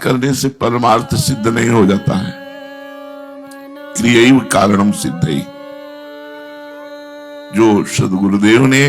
करने से परमार्थ सिद्ध नहीं हो जाता है। क्रियैव कारणम सिद्धै। जो सद्गुरुदेव ने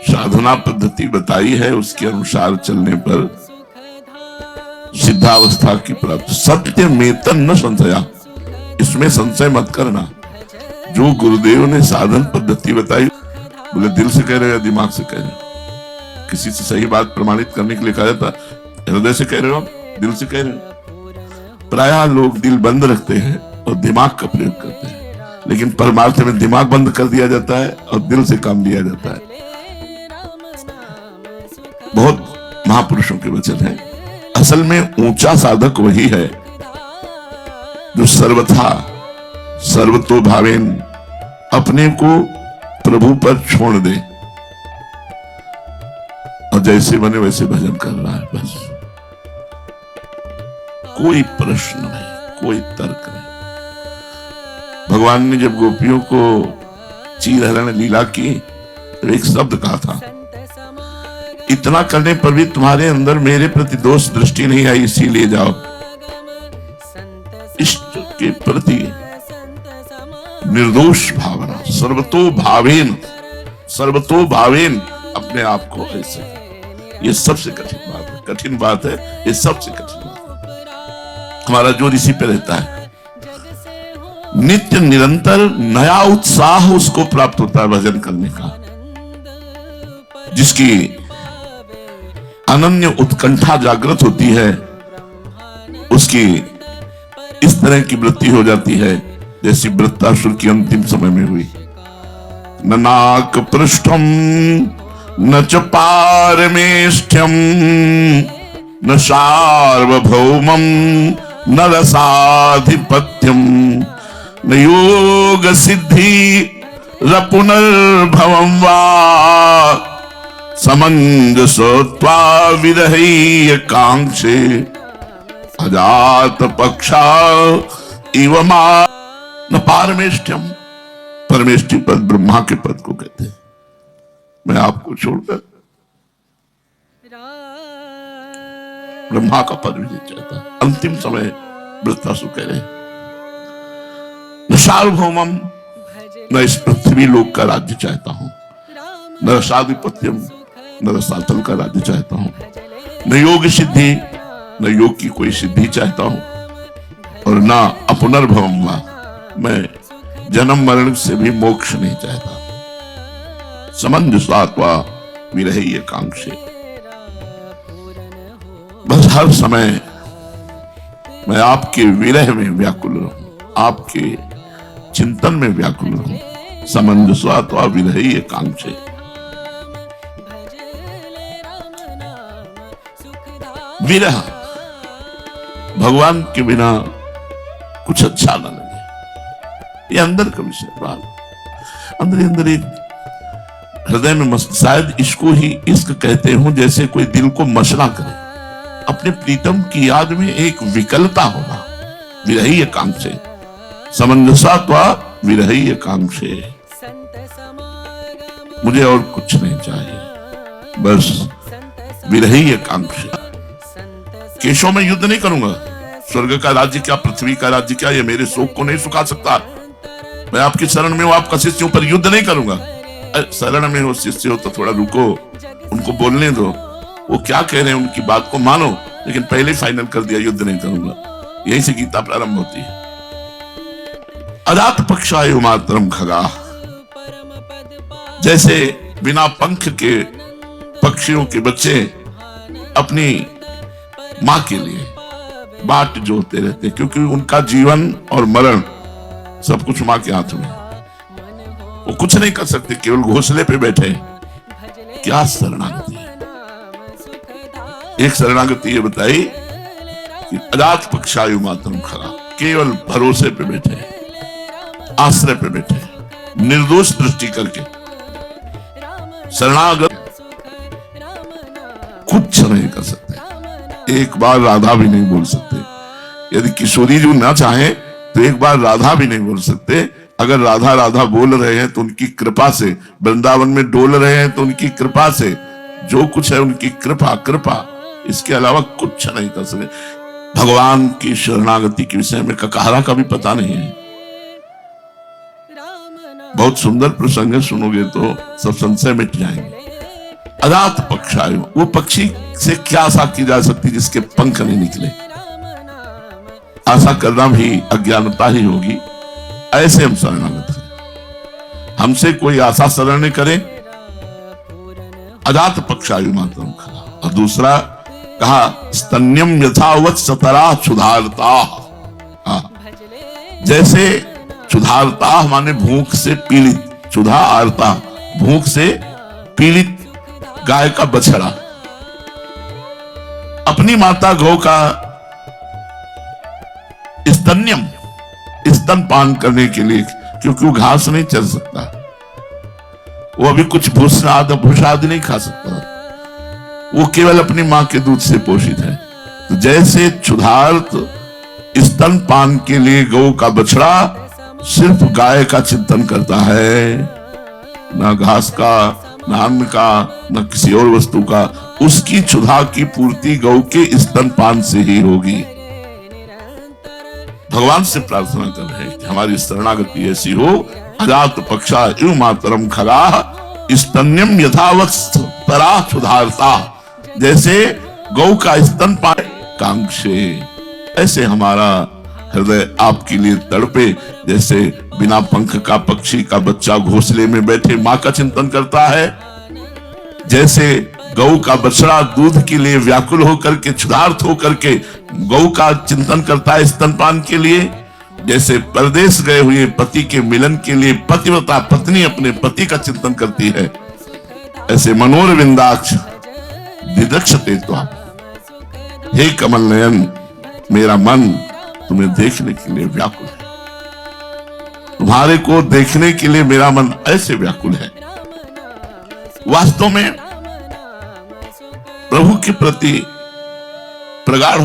साधना पद्धति बताई है उसके अनुसार चलने पर सिद्धावस्था की प्राप्ति। सत्य मेतन न संशया, इसमें संशय मत करना। जो गुरुदेव ने साधन पद्धति बताई, बोले दिल से कह रहे हो या दिमाग से कह रहे हो? किसी से सही बात प्रमाणित करने के लिए कहा जाता हृदय से कह रहे हो, दिल से कह रहे हो? प्रायः लोग दिल बंद रखते हैं और दिमाग का प्रयोग करते हैं, लेकिन परमार्थ में दिमाग बंद कर दिया जाता है और दिल से काम लिया जाता है। बहुत महापुरुषों के वचन है। असल में ऊंचा साधक वही है जो सर्वथा सर्वतो भावेन अपने को प्रभु पर छोड़ दे और जैसे बने वैसे भजन कर रहा है, बस। कोई प्रश्न नहीं, कोई तर्क नहीं। भगवान ने जब गोपियों को चीरहरण लीला की तो एक शब्द कहा था, इतना करने पर भी तुम्हारे अंदर मेरे प्रति दोष दृष्टि नहीं आई, इसीलिए जाओ। इष्ट के प्रति निर्दोष भावना, सर्वतो भावेन, सर्वतो भावेन अपने आप को ऐसे, ये सबसे कठिन बात है। कठिन बात है, ये सबसे कठिन बात है। हमारा जोर इसी पे रहता है। नित्य निरंतर नया उत्साह उसको प्राप्त होता है भजन करने का। जिसकी अनन्य उत्कंठा जागृत होती है, उसकी इस तरह की वृत्ति हो जाती है जैसी वृत्तासुर की अंतिम समय में हुई। न नाक पृष्ठम न च पारमेष्ठ्यम न सार्वभौमम न रसाधिपत्यम न योग सिद्धि पुनर्भवम वा समंजसत्वा विरहै कांक्षे अजात पक्षा इव मा न पारमेष्ठ्यम। परमेष्ठी पद ब्रह्मा के पद को कहते हैं। मैं आपको छोड़कर ब्रह्मा का पद भी नहीं चाहता। अंतिम समय वृत्तासुर कह रहे, न सार्वभौमम, न इस पृथ्वी लोक का राज्य चाहता हूं, न रसाधिपत्यम, न रसातल का राज्य चाहता हूं, न योग सिद्धि, न योग की कोई सिद्धि चाहता हूं, और न अपुनर्भवम वा, मैं जन्म मरण से भी मोक्ष नहीं चाहता। समंजसात्वा विरहै कांक्षे। बस हर समय मैं आपके विरह में व्याकुल रहूं, आपके चिंतन में व्याकुल रहूं। समंजसात्वा विरहै कांक्षे। विरह, भगवान के बिना कुछ अच्छा न लगे, ये अंदर का विषय। बात अंदर एक हृदय में मस्त, शायद इसको ही इश्क कहते हो, जैसे कोई दिल को मसला करे। अपने प्रीतम की याद में एक विकलता होना। विरहै कांक्षे, समंजसात्वा विरहै कांक्षे। मुझे और कुछ नहीं चाहिए, बस विरहै कांक्षे। केशव में युद्ध नहीं करूंगा। स्वर्ग का राज्य क्या, पृथ्वी का राज्य क्या, ये मेरे शोक को नहीं सुखा सकता। मैं आपकी शरण में हूं, आपका शिष्य हूं, पर युद्ध नहीं करूंगा। शरण में हो, शिष्य हो तो थोड़ा रुको, उनको बोलने दो। वो क्या कह रहे हैं उनकी बात को मानो, लेकिन पहले फाइनल कर दिया युद्ध नहीं करूंगा। यही से गीता प्रारंभ होती है। अजात पक्षाय मातरम खगा। जैसे बिना पंख के पक्षियों के बच्चे अपनी मां के लिए बाट जोते रहते, क्योंकि उनका जीवन और मरण सब कुछ मां के हाथ में। वो कुछ नहीं कर सकते, केवल घोंसले पे बैठे। क्या शरणागति है। एक शरणागति ये बताई कि अजात पक्षायु मातरम खगा, केवल भरोसे पे बैठे, आश्रय पे बैठे, निर्दोष दृष्टि करके। शरणागत कुछ नहीं कर सकते। एक बार राधा भी नहीं बोल सकते। यदि किशोरी जी ना चाहे तो एक बार राधा भी नहीं बोल सकते। अगर राधा राधा बोल रहे हैं तो उनकी कृपा से, वृंदावन में डोल रहे हैं तो उनकी कृपा से, जो कुछ है उनकी कृपा। कृपा इसके अलावा कुछ नहीं कर सके। भगवान की शरणागति के विषय में ककारा का भी पता नहीं है। बहुत सुंदर प्रसंग है, सुनोगे तो सब संशय मिट जाएंगे। अजात पक्षायु, वो पक्षी से क्या आशा की जा सकती जिसके पंख नहीं निकले? आशा करना भी अज्ञानता ही होगी। ऐसे हम शरणागत हैं, हमसे कोई आशा शरण नहीं करे। अजात पक्षायु मात्रम खला। और दूसरा कहा स्तन्यम यथावत सतरा क्षुधारता। जैसे क्षुधारता माने भूख से पीड़ित, क्षुधा आरता भूख से पीड़ित गाय का बछड़ा अपनी माता गौ का स्तन्यम, स्तन पान करने के लिए, क्योंकि वो घास नहीं चल सकता, वो अभी कुछ भूसा आदि नहीं खा सकता, वो केवल अपनी मां के दूध से पोषित है। तो जैसे क्षुधार्त स्तन पान के लिए गौ का बछड़ा सिर्फ गाय का चिंतन करता है, न घास का, न अन्न का, न किसी और वस्तु का, उसकी क्षुधा की पूर्ति गौ के स्तनपान से ही होगी। भगवान से प्रार्थना कर रहे हैं कि हमारी शरणागति ऐसी हो। अजात पक्षा इव मातरम खगा स्तन्यम यथावत तरा क्षुधारता। जैसे गौ का स्तनपान कांक्षे, ऐसे हमारा हृदय आपके लिए तड़पे। जैसे बिना पंख का पक्षी का बच्चा घोंसले में बैठे मां का चिंतन करता है, जैसे गौ का बछड़ा दूध के लिए व्याकुल होकर के, क्षुधार्त होकर के गौ का चिंतन करता है स्तनपान के लिए, जैसे परदेश गए हुए पति के मिलन के लिए पतिव्रता पत्नी अपने पति का चिंतन करती है, ऐसे मनोरविंदाक्ष दिदक्षते त्वाम। हे कमल नयन, मेरा मन तुम्हें देखने के लिए व्याकुल है, तुम्हारे को देखने के लिए मेरा मन ऐसे व्याकुल है। वास्तव में प्रभु के प्रति प्रगाढ़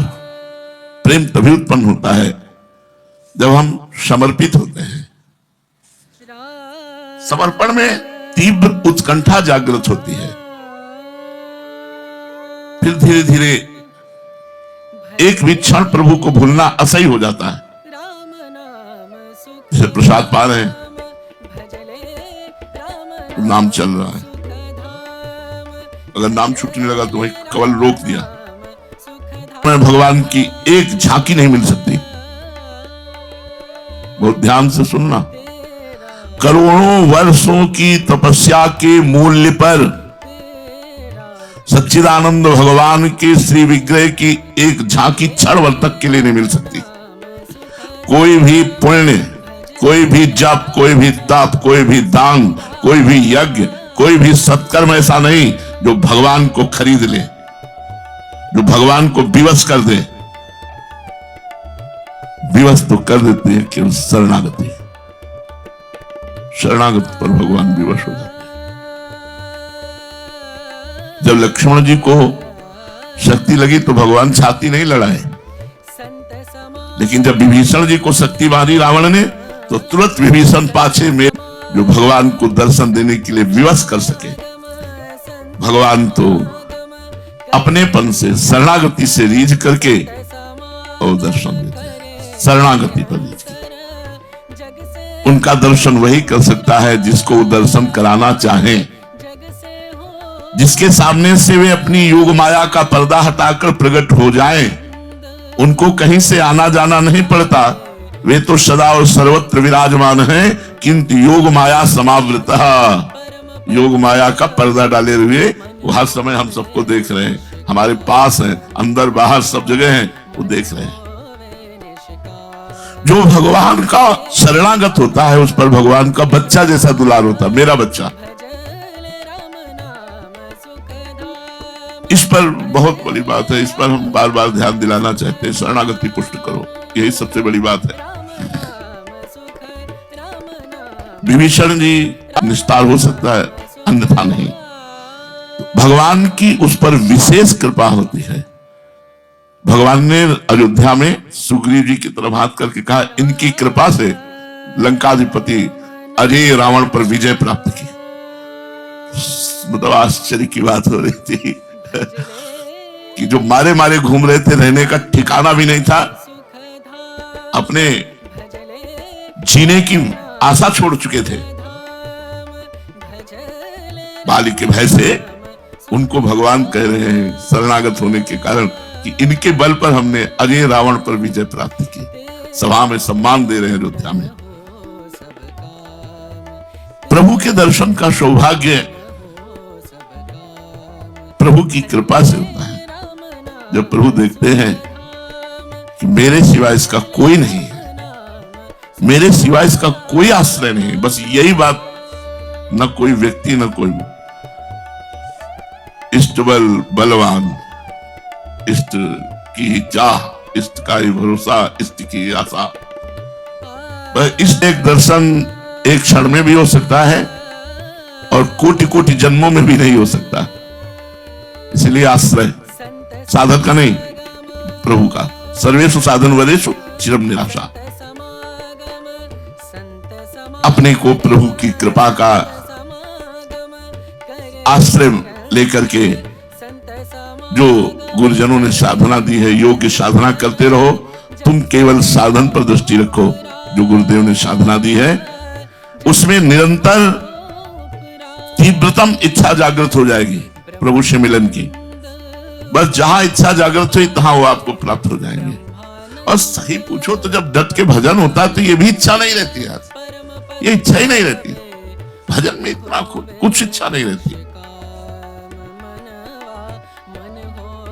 प्रेम तभी उत्पन्न होता है जब हम समर्पित होते हैं। समर्पण में तीव्र उत्कंठा जागृत होती है, फिर धीरे धीरे एक भी क्षण प्रभु को भूलना असह्य हो जाता है। जैसे प्रसाद पा रहे हैं, नाम चल रहा है, अगर नाम छूटने लगा तो वही केवल रोक दिया। मैं भगवान की एक झांकी नहीं मिल सकती। बहुत ध्यान से सुनना। करोड़ों वर्षों की तपस्या के मूल्य पर सच्चिदानंद भगवान के श्री विग्रह की एक झांकी क्षण भर तक के लिए नहीं मिल सकती। कोई भी पुण्य, कोई भी जप, कोई भी तप, कोई भी दान, कोई भी यज्ञ, कोई भी सत्कर्म ऐसा नहीं जो भगवान को खरीद ले, जो भगवान को विवश कर दे। विवश तो कर देते हैं केवल शरणागति, शरणागति पर भगवान विवश हो जाते हैं। जब लक्ष्मण जी को शक्ति लगी तो भगवान छाती नहीं लड़ाए, लेकिन जब विभीषण जी को शक्ति मारी रावण ने तो तुरंत विभीषण पाछे में जो भगवान को दर्शन देने के लिए विवश कर सके। भगवान तो अपनेपन से, शरणागति से रीझ करके और दर्शन देते हैं। शरणागति पर रीझ के उनका दर्शन वही कर सकता है जिसको वो दर्शन कराना चाहे, जिसके सामने से वे अपनी योग माया का पर्दा हटाकर प्रकट हो जाएं। उनको कहीं से आना जाना नहीं पड़ता, वे तो सदा और सर्वत्र विराजमान हैं, किंतु योग माया समावृतः, योग माया का पर्दा डाले हुए वो हर समय हम सबको देख रहे हैं, हमारे पास हैं, अंदर बाहर सब जगह हैं, वो देख रहे हैं। जो भगवान का शरणागत होता है उस पर भगवान का बच्चा जैसा दुलार होता है। मेरा बच्चा, इस पर बहुत बड़ी बात है, इस पर हम बार बार ध्यान दिलाना चाहते हैं। शरणागति पुष्ट करो, यही सबसे बड़ी बात है। विभीषण जी निस्तार हो सकता है, अन्यथा नहीं। भगवान की उस पर विशेष कृपा होती है। भगवान ने अयोध्या में सुग्रीव जी की तरफ हाथ करके कहा, इनकी कृपा से लंकाधिपति अजय रावण पर विजय प्राप्त की। मतलब आश्चर्य की बात हो रही थी कि जो मारे मारे घूम रहे थे, रहने का ठिकाना भी नहीं था, अपने जीने की आशा छोड़ चुके थे, बाली के भय से उनको भगवान कह रहे हैं शरणागत होने के कारण कि इनके बल पर हमने अजय रावण पर विजय प्राप्त की। सभा में सम्मान दे रहे हैं अयोध्या में। प्रभु के दर्शन का सौभाग्य प्रभु की कृपा से होता है। जब प्रभु देखते हैं कि मेरे सिवा इसका कोई नहीं है, मेरे सिवा इसका कोई आश्रय नहीं, बस यही बात, न कोई व्यक्ति न कोई इष्ट बल बलवान, इष्ट की चाह, इष्ट का ही भरोसा, इष्ट की आशा। इष्ट एक दर्शन एक क्षण में भी हो सकता है और कोटि कोटि जन्मों में भी नहीं हो सकता। इसलिए आश्रय साधक का नहीं, प्रभु का। सर्वेषु साधन वरेषु चिरम निराशा। अपने को प्रभु की कृपा का आश्रय लेकर के जो गुरुजनों ने साधना दी है, योग की साधना करते रहो। तुम केवल साधन पर दृष्टि रखो। जो गुरुदेव ने साधना दी है उसमें निरंतर तीव्रतम इच्छा जागृत हो जाएगी प्रभु से मिलन की। बस जहां इच्छा जागृत हुई तहां वो आपको प्राप्त हो जाएंगे। और सही पूछो तो जब डट के भजन होता है तो ये भी इच्छा नहीं रहती यार, ये इच्छा ही नहीं रहती। भजन में इतना कुछ इच्छा नहीं रहती।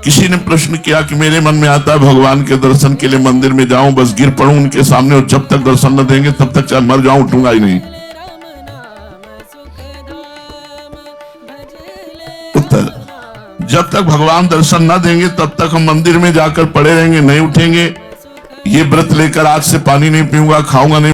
किसी ने प्रश्न किया कि मेरे मन में आता है भगवान के दर्शन के लिए मंदिर में जाऊं, बस गिर पड़ूं उनके सामने और जब तक दर्शन न देंगे तब तक चाहे मर जाऊं उठूंगा ही नहीं। उत्तर, जब तक भगवान दर्शन न देंगे तब तक हम मंदिर में जाकर पड़े रहेंगे, नहीं उठेंगे। ये व्रत लेकर आज से पानी नहीं पीऊंगा, खाऊंगा नहीं।